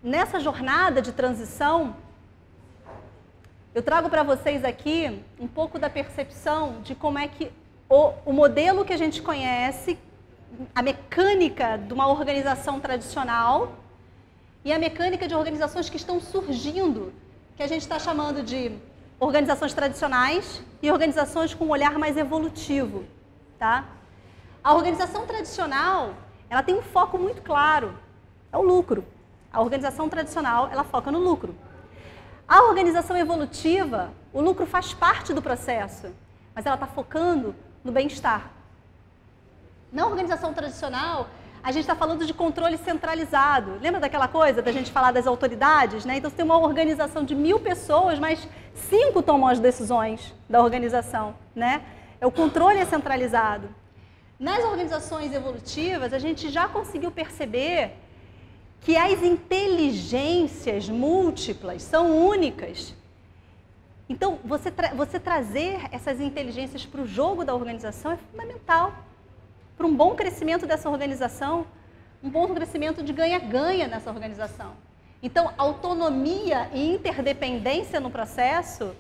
nessa jornada de transição, eu trago para vocês aqui um pouco da percepção de como é que o modelo que a gente conhece, a mecânica de uma organização tradicional e a mecânica de organizações que estão surgindo, que a gente está chamando de organizações tradicionais e organizações com um olhar mais evolutivo, tá? A organização tradicional, ela tem um foco muito claro, é o lucro. A organização tradicional, ela foca no lucro. A organização evolutiva, o lucro faz parte do processo, mas ela está focando no bem-estar. Na organização tradicional, a gente está falando de controle centralizado. Lembra daquela coisa da gente falar das autoridades, né? Então, você tem uma organização de 1000 pessoas, mas 5 tomam as decisões da organização, né? O controle é centralizado. Nas organizações evolutivas, a gente já conseguiu perceber que as inteligências múltiplas são únicas. Então, você trazer essas inteligências para o jogo da organização é fundamental. Para um bom crescimento dessa organização, um bom crescimento de ganha-ganha nessa organização. Então, autonomia e interdependência no processo,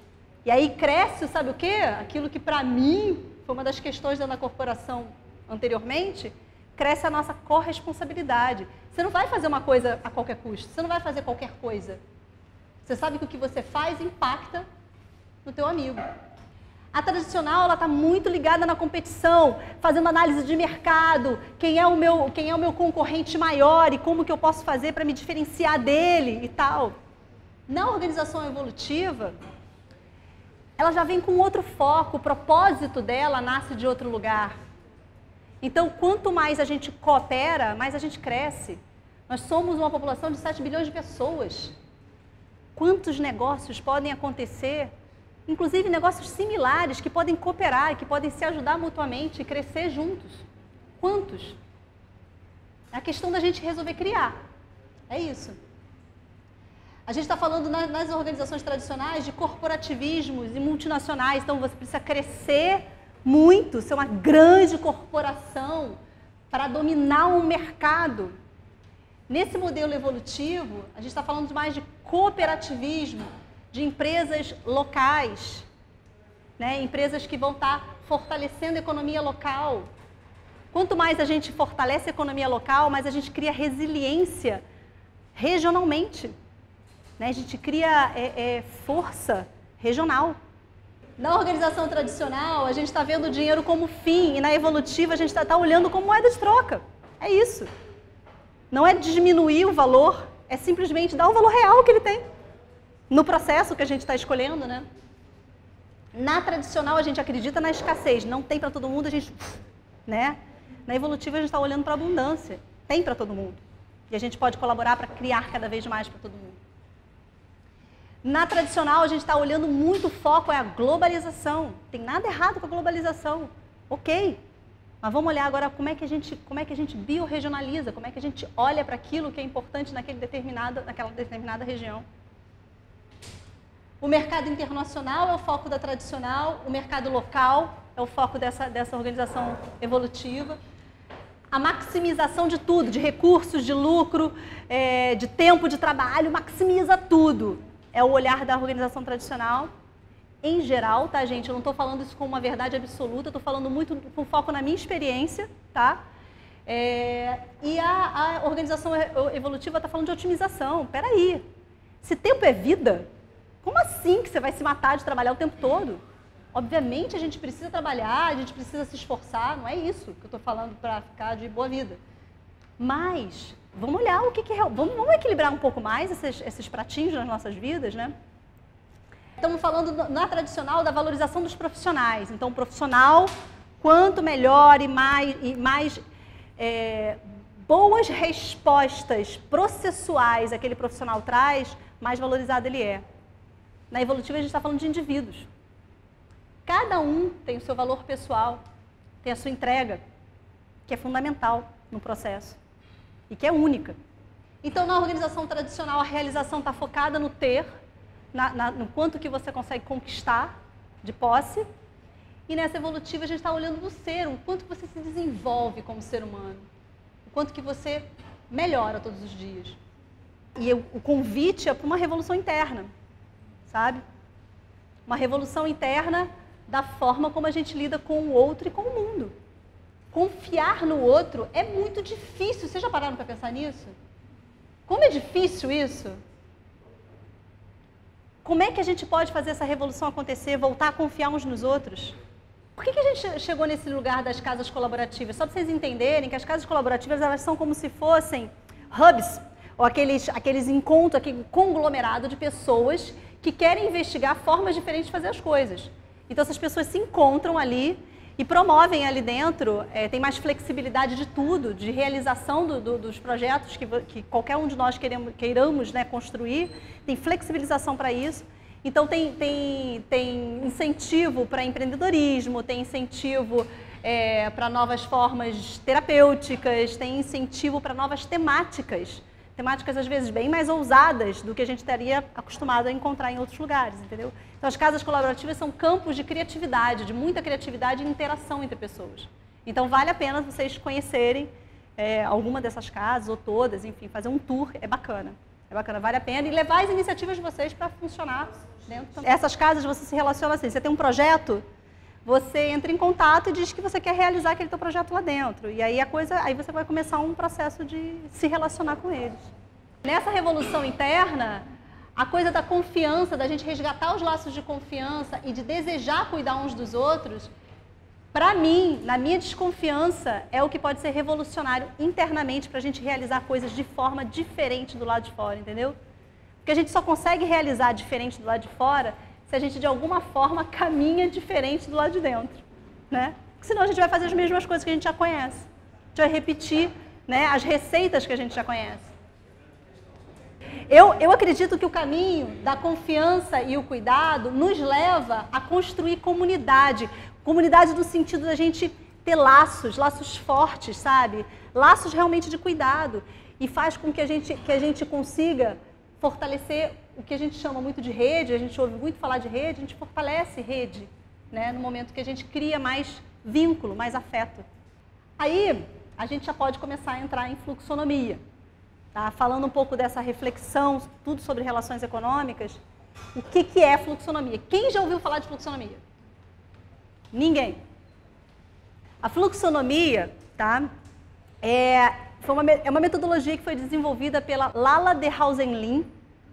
e aí cresce, sabe o quê? Aquilo que para mim foi uma das questões da corporação anteriormente, cresce a nossa corresponsabilidade. Você não vai fazer uma coisa a qualquer custo, você não vai fazer qualquer coisa. Você sabe que o que você faz impacta no teu amigo. A tradicional, ela está muito ligada na competição, fazendo análise de mercado, quem é o meu concorrente maior e como que eu posso fazer para me diferenciar dele e tal. Na organização evolutiva, ela já vem com outro foco, o propósito dela nasce de outro lugar. Então, quanto mais a gente coopera, mais a gente cresce. Nós somos uma população de 7 bilhões de pessoas. Quantos negócios podem acontecer? Inclusive negócios similares que podem cooperar, que podem se ajudar mutuamente e crescer juntos. Quantos? É a questão da gente resolver criar. É isso. A gente está falando nas organizações tradicionais de corporativismos e multinacionais, então você precisa crescer muito, ser uma grande corporação para dominar um mercado. Nesse modelo evolutivo, a gente está falando mais de cooperativismo, de empresas locais, né? Empresas que vão estar fortalecendo a economia local. Quanto mais a gente fortalece a economia local, mais a gente cria resiliência regionalmente, né? A gente cria força regional. Na organização tradicional, a gente está vendo o dinheiro como fim, e na evolutiva a gente está olhando como moeda de troca. É isso. Não é diminuir o valor, é simplesmente dar o valor real que ele tem. No processo que a gente está escolhendo, né? Na tradicional, a gente acredita na escassez. Não tem para todo mundo, a gente... né? Na evolutiva, a gente está olhando para a abundância. Tem para todo mundo. E a gente pode colaborar para criar cada vez mais para todo mundo. Na tradicional, a gente está olhando muito, o foco é a globalização. Tem nada errado com a globalização. Ok. Mas vamos olhar agora como é que a gente biorregionaliza, como é que a gente olha para aquilo que é importante naquela determinada região. O mercado internacional é o foco da tradicional, o mercado local é o foco dessa organização evolutiva. A maximização de tudo, de recursos, de lucro, de tempo de trabalho, maximiza tudo. É o olhar da organização tradicional. Em geral, tá, gente? Eu não estou falando isso como uma verdade absoluta, eu estou falando muito com foco na minha experiência, tá? E a organização evolutiva está falando de otimização. Peraí, se tempo é vida, como assim que você vai se matar de trabalhar o tempo todo? Obviamente a gente precisa trabalhar, a gente precisa se esforçar, não é isso que eu estou falando para ficar de boa vida. Mas vamos olhar o que é real. Vamos equilibrar um pouco mais esses pratinhos nas nossas vidas, né? Estamos falando na tradicional da valorização dos profissionais. Então, o profissional, quanto melhor e mais boas respostas processuais aquele profissional traz, mais valorizado ele é. Na evolutiva, a gente está falando de indivíduos. Cada um tem o seu valor pessoal, tem a sua entrega, que é fundamental no processo e que é única. Então, na organização tradicional, a realização está focada no ter, no quanto que você consegue conquistar de posse. E nessa evolutiva, a gente está olhando no ser, o quanto você se desenvolve como ser humano, o quanto que você melhora todos os dias. E o convite é para uma revolução interna, sabe? Uma revolução interna da forma como a gente lida com o outro e com o mundo. Confiar no outro é muito difícil. Vocês já pararam para pensar nisso? Como é difícil isso? Como é que a gente pode fazer essa revolução acontecer, voltar a confiar uns nos outros? Por que a gente chegou nesse lugar das casas colaborativas? Só para vocês entenderem que as casas colaborativas, elas são como se fossem hubs, ou aqueles encontros, aquele conglomerado de pessoas que querem investigar formas diferentes de fazer as coisas. Então, essas pessoas se encontram ali e promovem ali dentro, tem mais flexibilidade de tudo, de realização dos projetos que qualquer um de nós queiramos, né, construir, tem flexibilização para isso. Então, tem incentivo para empreendedorismo, tem incentivo para novas formas terapêuticas, tem incentivo para novas temáticas às vezes bem mais ousadas do que a gente estaria acostumado a encontrar em outros lugares, entendeu? Então, as casas colaborativas são campos de criatividade, de muita criatividade e interação entre pessoas. Então, vale a pena vocês conhecerem alguma dessas casas, ou todas, enfim, fazer um tour, é bacana, vale a pena, e levar as iniciativas de vocês para funcionar dentro também. Essas casas, você se relaciona assim, você tem um projeto, você entra em contato e diz que você quer realizar aquele teu projeto lá dentro. E aí aí você vai começar um processo de se relacionar com eles. Nessa revolução interna, a coisa da confiança, da gente resgatar os laços de confiança e de desejar cuidar uns dos outros, para mim, na minha desconfiança, é o que pode ser revolucionário internamente para a gente realizar coisas de forma diferente do lado de fora, entendeu? Porque a gente só consegue realizar diferente do lado de fora se a gente, de alguma forma, caminha diferente do lado de dentro, né? Porque senão a gente vai fazer as mesmas coisas que a gente já conhece. A gente vai repetir, né, as receitas que a gente já conhece. Eu acredito que o caminho da confiança e o cuidado nos leva a construir comunidade. Comunidade no sentido da gente ter laços fortes, sabe? Laços realmente de cuidado. E faz com que a gente consiga fortalecer o que a gente chama muito de rede, a gente ouve muito falar de rede, a gente fortalece rede, né, no momento que a gente cria mais vínculo, mais afeto. Aí, a gente já pode começar a entrar em fluxonomia, tá? Falando um pouco dessa reflexão, tudo sobre relações econômicas, o que é fluxonomia? Quem já ouviu falar de fluxonomia? Ninguém. A fluxonomia, tá, é uma metodologia que foi desenvolvida pela Lala Dehausen-Lin.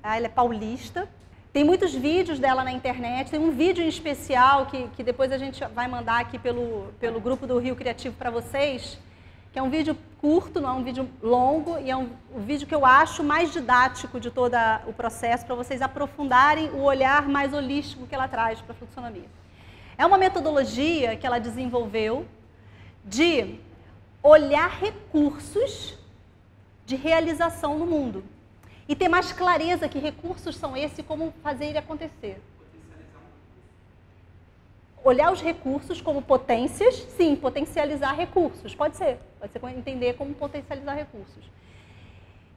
Ela é paulista. Tem muitos vídeos dela na internet. Tem um vídeo em especial que depois a gente vai mandar aqui pelo grupo do Rio Criativo para vocês, que é um vídeo curto, não é um vídeo longo, e é um vídeo que eu acho mais didático de todo o processo, para vocês aprofundarem o olhar mais holístico que ela traz para a fluxonomia. É uma metodologia que ela desenvolveu de olhar recursos de realização no mundo. E ter mais clareza que recursos são esses e como fazer ele acontecer. Olhar os recursos como potências, sim, potencializar recursos, pode ser entender como potencializar recursos.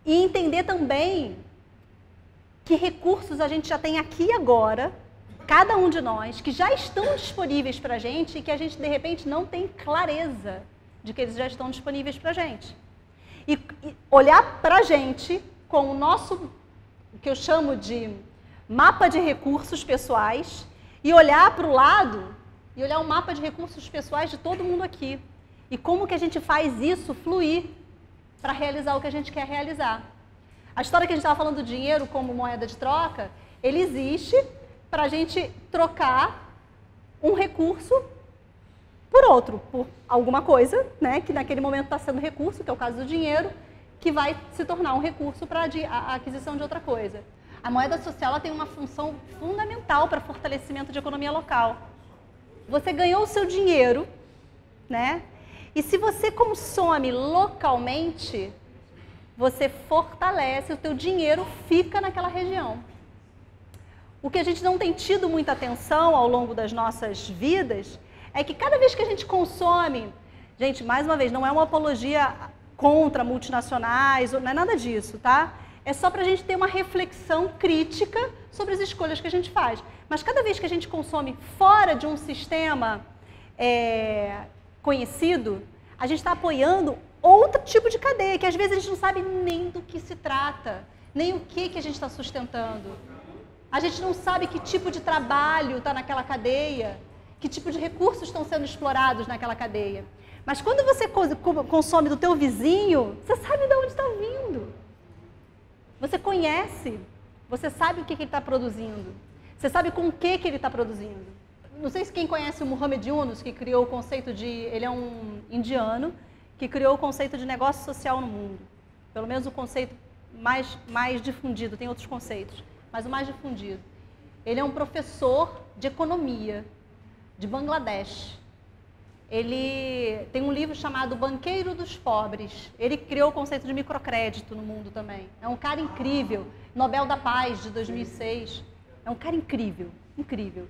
E entender também que recursos a gente já tem aqui e agora, cada um de nós, que já estão disponíveis para a gente e que a gente, de repente, não tem clareza de que eles já estão disponíveis para a gente. E olhar para a gente com o nosso, o que eu chamo de mapa de recursos pessoais, e olhar para o lado, e olhar o mapa de recursos pessoais de todo mundo aqui. E como que a gente faz isso fluir para realizar o que a gente quer realizar. A história que a gente estava falando do dinheiro como moeda de troca, ele existe para a gente trocar um recurso por outro, por alguma coisa, né, que naquele momento está sendo recurso, que é o caso do dinheiro, que vai se tornar um recurso para a aquisição de outra coisa. A moeda social ela tem uma função fundamental para fortalecimento de economia local. Você ganhou o seu dinheiro, né? E se você consome localmente, você fortalece, o teu dinheiro fica naquela região. O que a gente não tem tido muita atenção ao longo das nossas vidas é que cada vez que a gente consome, gente, mais uma vez, não é uma apologia contra multinacionais, não é nada disso, tá? É só para a gente ter uma reflexão crítica sobre as escolhas que a gente faz. Mas cada vez que a gente consome fora de um sistema conhecido, a gente está apoiando outro tipo de cadeia, que às vezes a gente não sabe nem do que se trata, nem o que a gente está sustentando. A gente não sabe que tipo de trabalho está naquela cadeia, que tipo de recursos estão sendo explorados naquela cadeia. Mas quando você consome do teu vizinho, você sabe de onde está vindo. Você conhece, você sabe o que ele está produzindo. Você sabe com o que ele está produzindo. Não sei se quem conhece o Muhammad Yunus, que criou o conceito de... Ele é um indiano que criou o conceito de negócio social no mundo. Pelo menos o conceito mais difundido, tem outros conceitos, mas o mais difundido. Ele é um professor de economia de Bangladesh. Ele tem um livro chamado Banqueiro dos Pobres. Ele criou o conceito de microcrédito no mundo também. É um cara incrível. Nobel da Paz de 2006. É um cara incrível, incrível.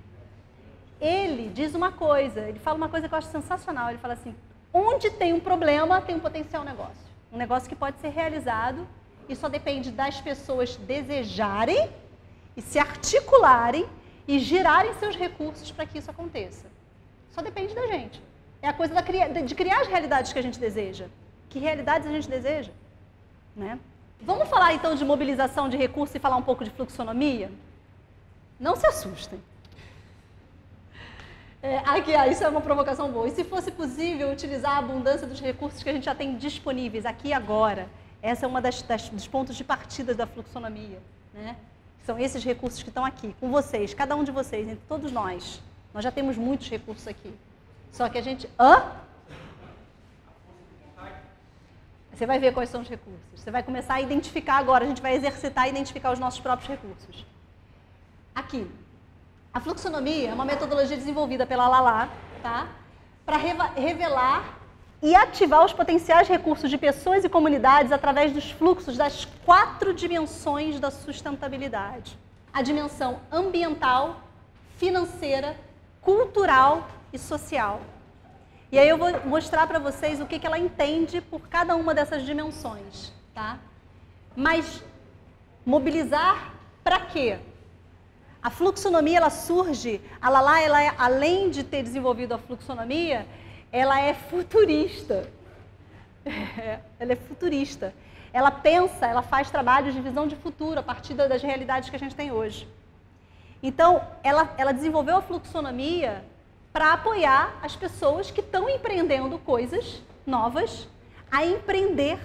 Ele diz uma coisa, ele fala uma coisa que eu acho sensacional. Ele fala assim, onde tem um problema, tem um potencial negócio. Um negócio que pode ser realizado e só depende das pessoas desejarem e se articularem e girarem seus recursos para que isso aconteça. Só depende da gente. É a coisa de criar as realidades que a gente deseja. Que realidades a gente deseja? Né? Vamos falar então de mobilização de recursos e falar um pouco de fluxonomia? Não se assustem. Isso é uma provocação boa. E se fosse possível utilizar a abundância dos recursos que a gente já tem disponíveis aqui e agora? Essa é uma dos pontos de partida da fluxonomia. Né? São esses recursos que estão aqui, com vocês, cada um de vocês, entre todos nós. Nós já temos muitos recursos aqui. Só que a gente... Você vai ver quais são os recursos. Você vai começar a identificar agora, a gente vai exercitar e identificar os nossos próprios recursos. Aqui. A fluxonomia é uma metodologia desenvolvida pela Lala, tá? Para revelar e ativar os potenciais recursos de pessoas e comunidades através dos fluxos das 4 dimensões da sustentabilidade. A dimensão ambiental, financeira, cultural e social. E aí eu vou mostrar para vocês o que ela entende por cada uma dessas dimensões, tá? Mas mobilizar para quê? A fluxonomia, ela surge, a Lala, além de ter desenvolvido a fluxonomia, ela é futurista. Ela é futurista. Ela pensa, ela faz trabalhos de visão de futuro a partir das realidades que a gente tem hoje. Então, ela desenvolveu a fluxonomia para apoiar as pessoas que estão empreendendo coisas novas, a empreender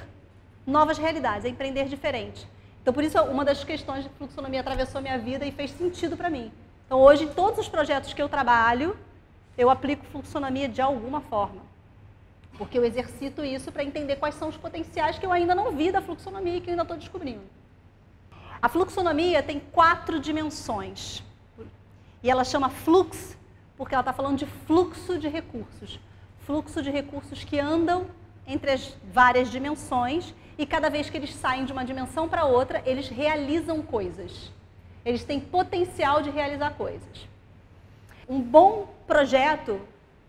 novas realidades, a empreender diferente. Então, por isso, uma das questões de fluxonomia atravessou a minha vida e fez sentido para mim. Então, hoje, em todos os projetos que eu trabalho, eu aplico fluxonomia de alguma forma. Porque eu exercito isso para entender quais são os potenciais que eu ainda não vi da fluxonomia e que eu ainda estou descobrindo. A fluxonomia tem 4 dimensões. E ela chama flux, porque ela está falando de fluxo de recursos. Fluxo de recursos que andam entre as várias dimensões e cada vez que eles saem de uma dimensão para outra, eles realizam coisas. Eles têm potencial de realizar coisas. Um bom projeto,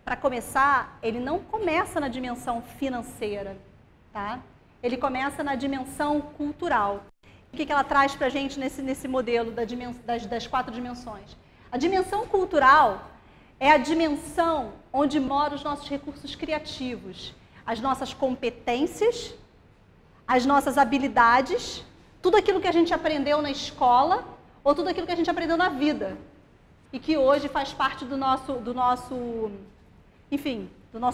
para começar, ele não começa na dimensão financeira, tá? Ele começa na dimensão cultural. O que ela traz para a gente nesse modelo das 4 dimensões? A dimensão cultural é a dimensão onde moram os nossos recursos criativos, as nossas competências, as nossas habilidades, tudo aquilo que a gente aprendeu na escola ou tudo aquilo que a gente aprendeu na vida e que hoje faz parte do nosso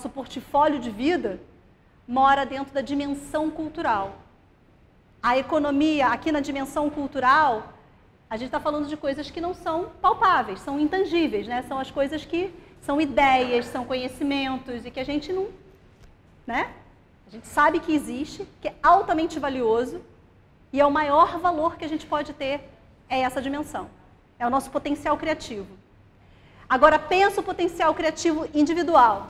portfólio de vida, mora dentro da dimensão cultural. A economia, aqui na dimensão cultural, a gente está falando de coisas que não são palpáveis, são intangíveis, né? São as coisas que são ideias, são conhecimentos e que a gente não... né? A gente sabe que existe, que é altamente valioso e é o maior valor que a gente pode ter, é essa dimensão. É o nosso potencial criativo. Agora, pensa o potencial criativo individual.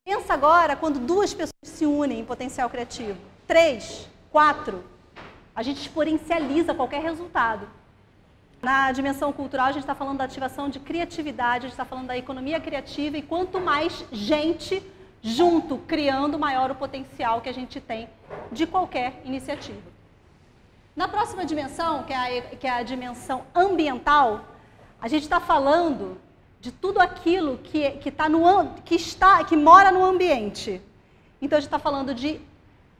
Pensa agora quando 2 pessoas se unem em potencial criativo. 3, 4. A gente exponencializa qualquer resultado. Na dimensão cultural, a gente está falando da ativação de criatividade, a gente está falando da economia criativa e quanto mais gente junto, criando, maior o potencial que a gente tem de qualquer iniciativa. Na próxima dimensão, que é a dimensão ambiental, a gente está falando de tudo aquilo que mora no ambiente. Então, a gente está falando de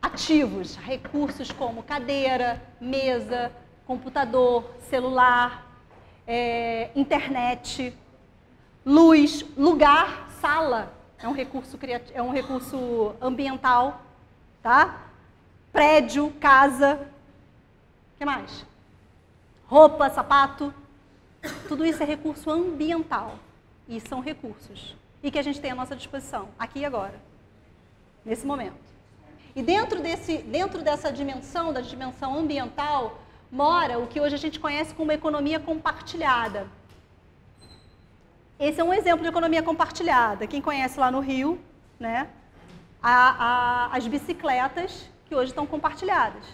ativos, recursos como cadeira, mesa, computador, celular, internet, luz, lugar, sala, é um recurso ambiental, tá? Prédio, casa, o que mais? Roupa, sapato, tudo isso é recurso ambiental e são recursos e que a gente tem à nossa disposição, aqui e agora, nesse momento. E dentro dessa dimensão, da dimensão ambiental, mora o que hoje a gente conhece como economia compartilhada. Esse é um exemplo de economia compartilhada. Quem conhece lá no Rio, né, as bicicletas que hoje estão compartilhadas.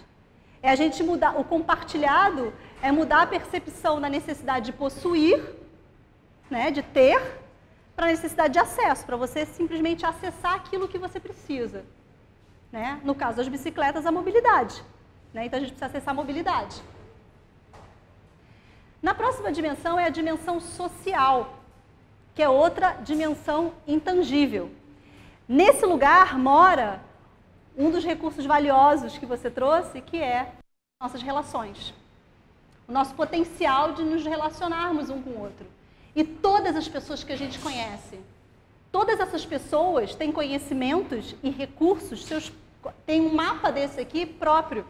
É a gente mudar, o compartilhado é mudar a percepção da necessidade de possuir, né, de ter, para a necessidade de acesso, para você simplesmente acessar aquilo que você precisa. Né? No caso das bicicletas, a mobilidade. Né? Então a gente precisa acessar a mobilidade. Na próxima dimensão é a dimensão social, que é outra dimensão intangível. Nesse lugar mora um dos recursos valiosos que você trouxe, que é nossas relações. O nosso potencial de nos relacionarmos um com o outro. E todas as pessoas que a gente conhece, todas essas pessoas têm conhecimentos e recursos, tem um mapa desse aqui próprio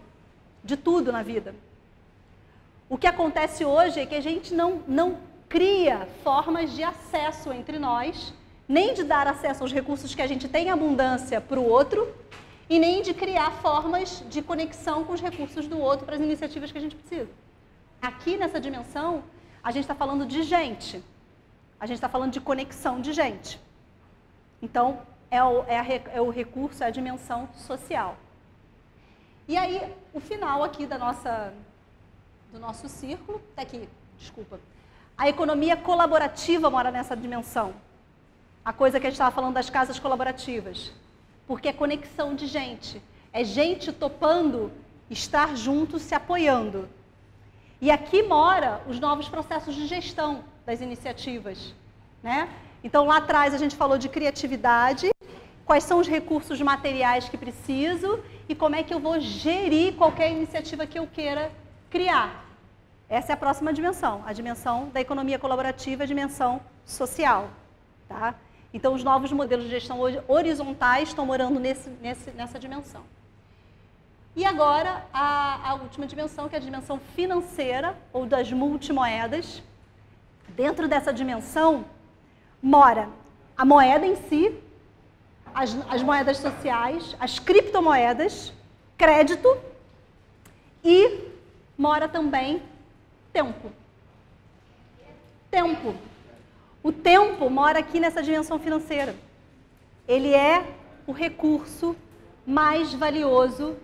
de tudo na vida. O que acontece hoje é que a gente não cria formas de acesso entre nós, nem de dar acesso aos recursos que a gente tem em abundância para o outro, e nem de criar formas de conexão com os recursos do outro para as iniciativas que a gente precisa. Aqui nessa dimensão, a gente está falando de gente. A gente está falando de conexão de gente. Então, é o recurso, é a dimensão social. E aí, o final aqui do nosso círculo, está aqui, desculpa. A economia colaborativa mora nessa dimensão. A coisa que a gente estava falando das casas colaborativas. Porque é conexão de gente. É gente topando estar junto, se apoiando. E aqui mora os novos processos de gestão das iniciativas. Né? Então, lá atrás a gente falou de criatividade, quais são os recursos materiais que preciso e como é que eu vou gerir qualquer iniciativa que eu queira criar. Essa é a próxima dimensão, a dimensão da economia colaborativa, a dimensão social. Tá? Então, os novos modelos de gestão horizontais estão morando nessa dimensão. E agora, a última dimensão, que é a dimensão financeira, ou das multimoedas. Dentro dessa dimensão, mora a moeda em si, as moedas sociais, as criptomoedas, crédito e mora também tempo. Tempo. O tempo mora aqui nessa dimensão financeira. Ele é o recurso mais valioso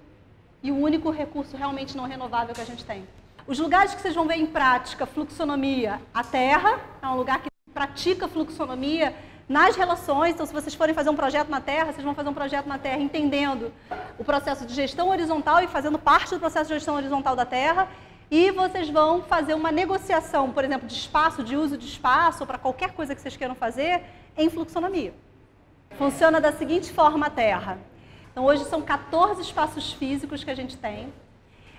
e o único recurso realmente não renovável que a gente tem. Os lugares que vocês vão ver em prática fluxonomia, a Terra é um lugar que pratica fluxonomia nas relações. Então, se vocês forem fazer um projeto na Terra, vocês vão fazer um projeto na Terra entendendo o processo de gestão horizontal e fazendo parte do processo de gestão horizontal da Terra. E vocês vão fazer uma negociação, por exemplo, de espaço, de uso de espaço, ou para qualquer coisa que vocês queiram fazer, em fluxonomia. Funciona da seguinte forma a Terra. Então, hoje são 14 espaços físicos que a gente tem.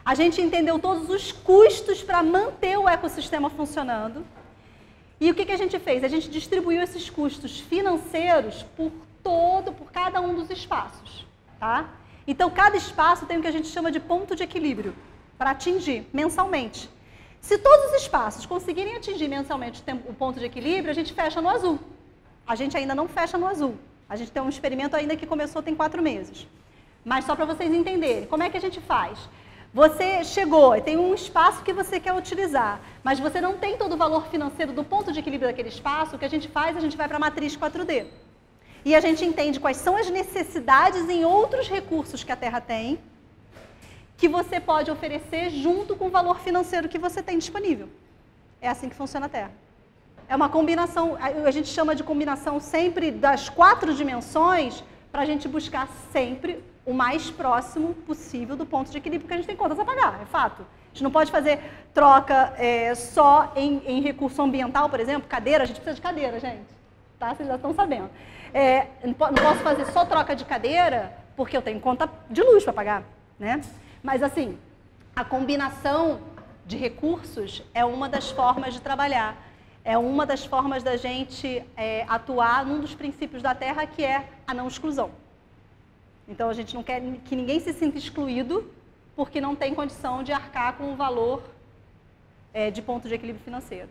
A gente entendeu todos os custos para manter o ecossistema funcionando. E o que a gente fez? A gente distribuiu esses custos financeiros por cada um dos espaços. Tá? Então, cada espaço tem o que a gente chama de ponto de equilíbrio, para atingir mensalmente. Se todos os espaços conseguirem atingir mensalmente o ponto de equilíbrio, a gente fecha no azul. A gente ainda não fecha no azul. A gente tem um experimento ainda que começou tem 4 meses. Mas só para vocês entenderem, como é que a gente faz? Você chegou e tem um espaço que você quer utilizar, mas você não tem todo o valor financeiro do ponto de equilíbrio daquele espaço. O que a gente faz? A gente vai para a matriz 4D. E a gente entende quais são as necessidades em outros recursos que a Terra tem, que você pode oferecer junto com o valor financeiro que você tem disponível. É assim que funciona a Terra. É uma combinação, a gente chama de combinação sempre das 4 dimensões, para a gente buscar sempre o mais próximo possível do ponto de equilíbrio, porque a gente tem contas a pagar, é fato. A gente não pode fazer troca só em recurso ambiental, por exemplo, cadeira, a gente precisa de cadeira, gente. Tá? Vocês já estão sabendo. Não posso fazer só troca de cadeira porque eu tenho conta de luz para pagar, né? Mas assim, a combinação de recursos é uma das formas de trabalhar, é uma das formas da gente atuar num dos princípios da Terra, que é a não exclusão. Então a gente não quer que ninguém se sinta excluído porque não tem condição de arcar com o valor de ponto de equilíbrio financeiro.